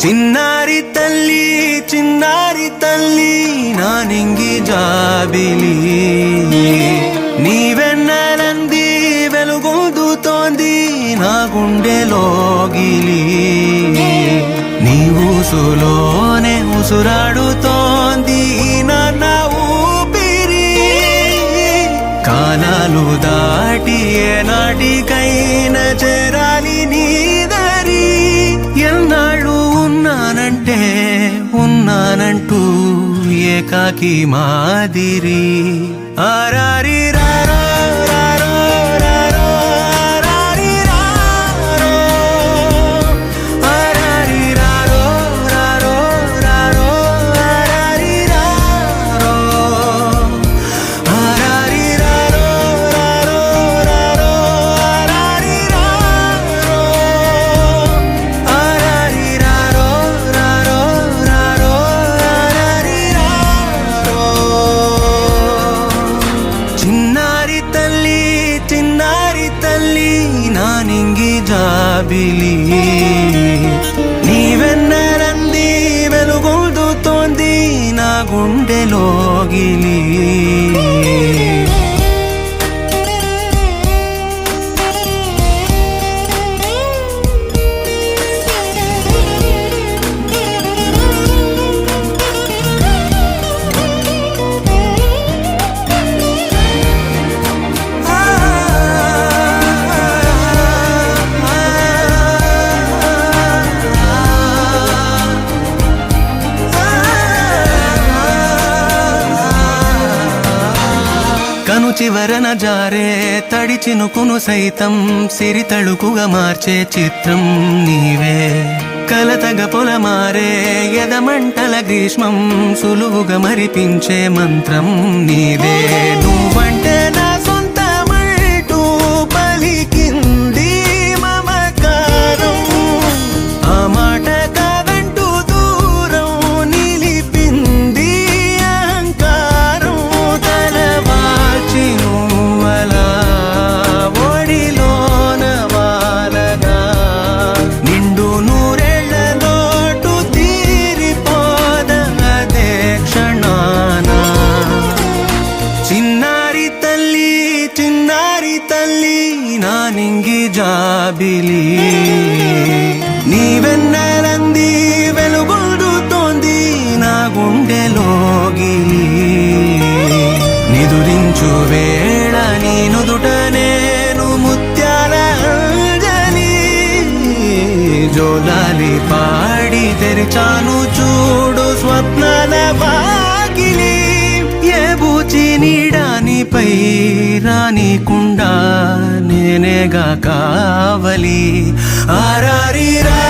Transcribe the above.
చిన్నారి తల్లి నానింగి జాబిలి నీవెన్నెలంది వెలుగొందుతోంది నా గుండెలోగిలి నీ ఊసులోనే ఉసురాడుతోంది నా ఊపిరి కాలాలు దాటి ఏనాటికైనా చేరాలి నీ దరి ఎన్నాళ్ళు ఉన్నానంటూ ఏకాకి మాదిరి ఆరారి రారో రారో రారో ఆరారి రారో ఆరారి రారో రారో రారో ఆరారి రారో ఆరారి రారో రారో రారో ఆరారి రారో ఆరారి రారో రారో రారో ఆరారి రారో చిన్నారి తల్లి నానింగి జాబిలి నీవెన్నెలంది వెలుగొందుతోంది నా గుండెలోగిలి కను చివరన జారే తడి చినుకును సైతం సిరి తళుకుగా మార్చే చిత్రం నీవే కలతగ పొలమారే ఎదమంటల గ్రీష్మం సులువుగా మరిపించే మంత్రం నీదే నువ్వంటే నా సొంతమంటూ పలికింది మమకారం ఆ మాట కాదంటూ దూరం నిలిపింది అహంకారం తలవాల్చి నువ్వలా ఒడిలోన వాలగా నిండు నూరేళ్ల లోటు తీరిపోదదే క్షణాన చిన్నారి తల్లి నానింగి జాబిలి నీవెన్నెలంది వెలుగొందుతోంది నా గుండెలోగిలి నిదురించు వేళ నీ నుదుట నేను ముత్యాల అంజలి జోలాలి పాడి తెరిచాను చూడు స్వప్నాల వాకిలి ఏ బూచి నీడానిపై రానికుండా నేనేగా కావలి ఆరారి రా